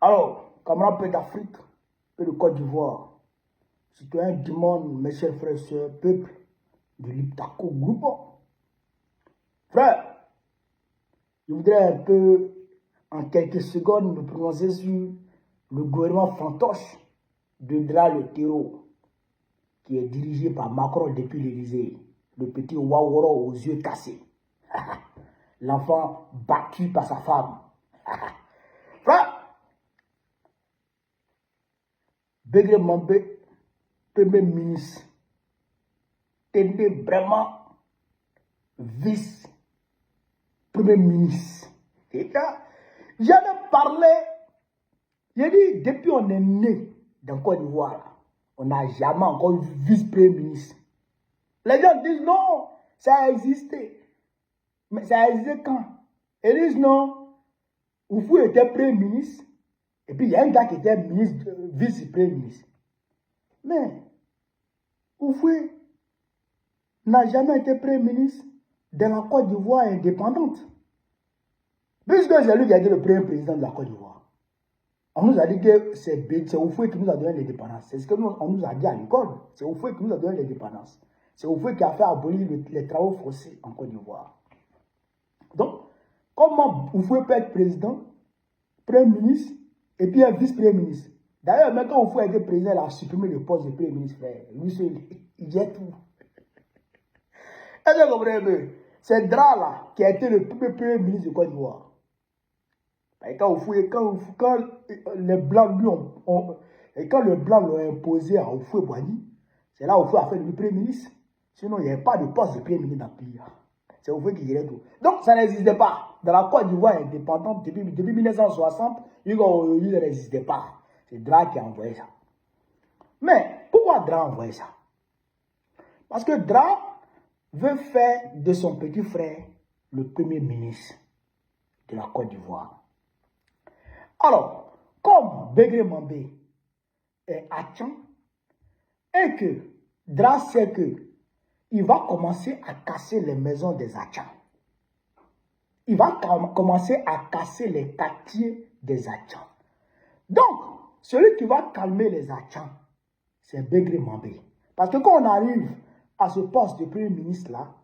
Alors, camarades peu d'Afrique, peu de Côte d'Ivoire, citoyens du monde, mes chers frères et sœurs, peuple de l'Iptako groupe. Frère, je voudrais un peu, en quelques secondes, me prononcer sur le gouvernement fantoche de Dra le terreau, qui est dirigé par Macron depuis l'Élysée, le petit Waworo aux yeux cassés. L'enfant battu par sa femme. Frère, Begré Mambé, premier ministre, était vraiment vice-premier ministre. Et là, j'avais parlé, j'ai dit, depuis on est né dans Côte d'Ivoire, on n'a jamais encore vu vice-premier ministre. Les gens disent non, ça a existé. Mais ça a existé quand? Ils disent non, Oufou était premier ministre, et puis il y a un gars qui était ministre, vice-premier ministre. Mais Oufou n'a jamais été premier ministre de la Côte d'Ivoire indépendante. Puisque c'est lui qui a été le premier président de la Côte d'Ivoire. On nous a dit que c'est Oufoué qui nous a donné l'indépendance. C'est ce qu'on nous a dit à l'école. C'est Oufoué qui nous a donné l'indépendance. C'est Oufoué qui a fait abolir les travaux forcés en Côte d'Ivoire. Donc, comment Oufoué peut être président, premier ministre, et puis un vice-premier ministre? D'ailleurs, même quand Oufoué a été président, il a supprimé le poste de premier ministre, frère. Lui seul, il gère tout. Est-ce que vous comprenez? C'est Dra là qui a été le premier ministre de Côte d'Ivoire. Et quand les Blancs lui et quand les Blancs l'ont imposé à Oufoué Boigny, c'est là où Oufoué a fait le premier ministre. Sinon, il n'y avait pas de poste de premier ministre dans le pays. C'est Oufoué qui gérait tout. Donc, ça n'existait pas. Dans la Côte d'Ivoire indépendante, depuis 1960, il n'existait pas. C'est Dra qui a envoyé ça. Mais, pourquoi Dra a envoyé ça? Parce que Dra veut faire de son petit frère le premier ministre de la Côte d'Ivoire. Alors, comme Begré Mambé est Atchan, et que Dra sait que il va commencer à casser les maisons des Atchans. Il va commencer à casser les quartiers des Atchans. Donc, celui qui va calmer les Atchans, c'est Begré Mambé. Parce que quand on arrive à ce poste de premier ministre là,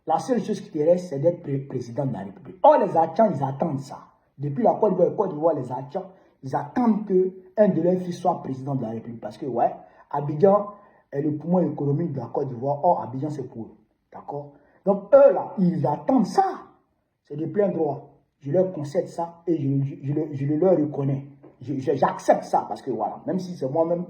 la seule chose qui te reste, c'est d'être président de la République. Or, les Atchans, ils attendent ça. Depuis la Côte d'Ivoire, les Atchans, ils attendent qu'un de leurs fils soit président de la République. Parce que, ouais, Abidjan est le poumon économique de la Côte d'Ivoire. Or, Abidjan, c'est pour eux. D'accord? Donc, eux, là, ils attendent ça. C'est de plein droit. Je leur concède ça et je le leur reconnais. J'accepte ça parce que, voilà, même si c'est moi-même,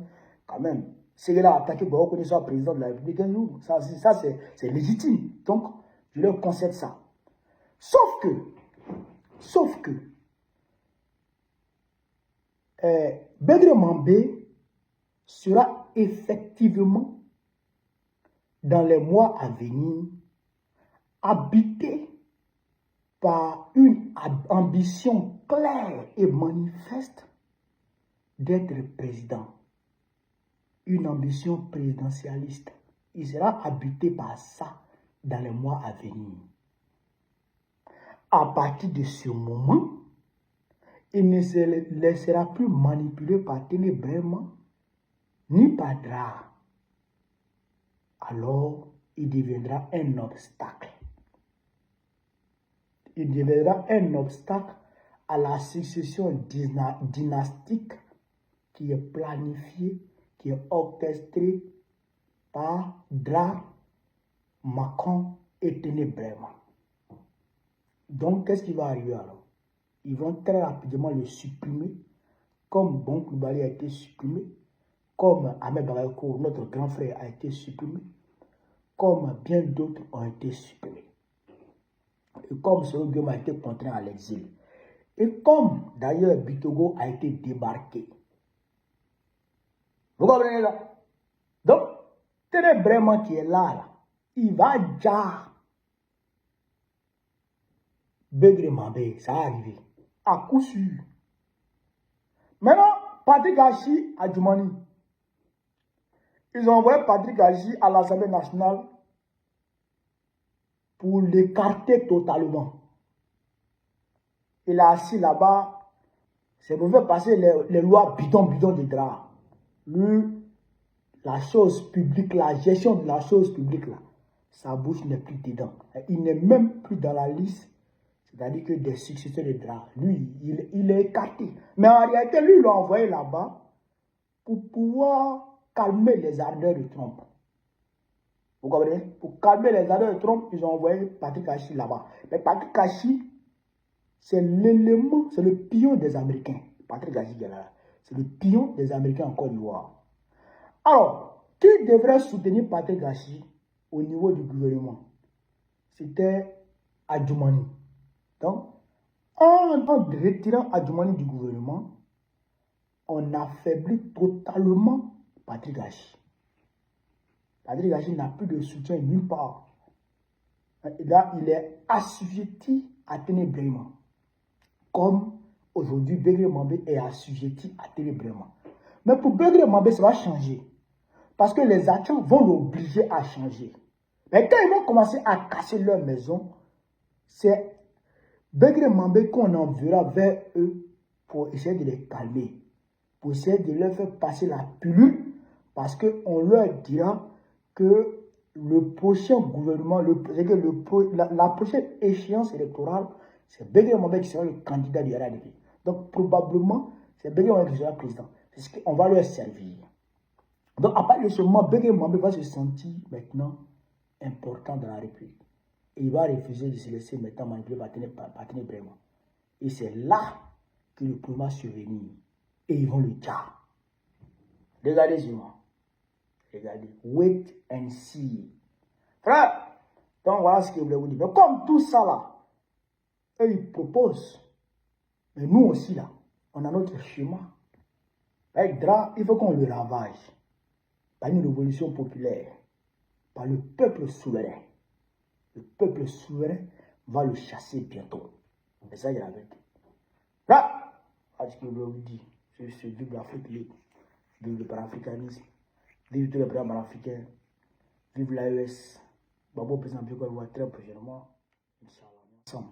quand même, c'est là attaqué pour reconnaître soit président de la République un jour. Ça c'est légitime. Donc, je leur concède ça. Sauf que, Begré Mambé sera effectivement, dans les mois à venir, habité par une ambition claire et manifeste d'être président. Une ambition présidentialiste. Il sera habité par ça dans les mois à venir. À partir de ce moment, il ne se laissera plus manipuler par Ténébrement ni par Dra. Alors, il deviendra un obstacle. Il deviendra un obstacle à la succession dynastique qui est planifiée, qui est orchestrée par Dra, Macron et Ténébrement. Donc, qu'est-ce qui va arriver alors? Ils vont très rapidement le supprimer, comme Bon Koulibaly a été supprimé, comme Ahmed Bagayogo, notre grand frère, a été supprimé, comme bien d'autres ont été supprimés. Et comme Soro Guillaume a été contraint à l'exil. Et comme d'ailleurs Bitogo a été débarqué. Vous comprenez là? Donc, Ténébrement qui est là, il va déjà Begré Mambé, ça va arriver. À coup sûr. Maintenant, Patrick Achi à Djoumani. Ils ont envoyé Patrick Achi à l'Assemblée nationale pour l'écarter totalement. Il est assis là-bas, C'est pour faire passer les lois bidon de drap. La chose publique, la gestion de la chose publique, là, sa bouche n'est plus dedans. Il n'est même plus dans la liste, c'est-à-dire que des successeurs de drap. Lui, il est écarté. Mais en réalité, lui, il l'a envoyé là-bas pour pouvoir calmer les ardeurs de Trump. Vous comprenez? Pour calmer les ardeurs de Trump, ils ont envoyé Patrick Kachi là-bas. Mais Patrick Kachi, c'est l'élément, c'est le pion des Américains. Patrick Kachi, c'est le pion des Américains en Côte d'Ivoire. Alors, qui devrait soutenir Patrick Kachi au niveau du gouvernement? C'était Adjoumani. Donc, en retirant Adjoumani du gouvernement, on affaiblit totalement Patrick Kachi. Patrick Kachi n'a plus de soutien nulle part. Et là, il est assujetti à Ténébrement. Comme aujourd'hui, Begré Mambé est assujetti à Ténébrement. Mais pour Begré Mambé, ça va changer. Parce que les actions vont l'obliger à changer. Mais quand ils vont commencer à casser leur maison, c'est Begré Mambé qu'on enverra vers eux pour essayer de les calmer. Pour essayer de leur faire passer la pilule. Parce qu'on leur dira que le prochain gouvernement, la prochaine échéance électorale, c'est Begré Mambé qui sera le candidat du RDP. Donc probablement, c'est Begré Mambé qui sera président. C'est ce qu'on va leur servir. Donc à partir de ce moment, Begré Mambé va se sentir maintenant important dans la République. Et il va refuser de se laisser maintenant manipuler par Ténébrement. Et c'est là que le problème va survenir. Et ils vont le dire. Regardez sur moi. Regardez. Wait and see. Frère, donc voilà ce que je voulais vous dire. Mais comme tout ça là, eux ils proposent. Mais nous aussi là, on a notre schéma. Avec drap, il faut qu'on le ravage. Par une révolution populaire. Par le peuple souverain. Le peuple souverain va le chasser bientôt. C'est ça, il y a la vérité. Là, ce que je voulais vous dire, c'est vive l'Afrique libre. Vive le panafricanisme. Vive tous les programmes africains. Vive l'AES. Babo président Bioko va très prochainement. Inch'Allah.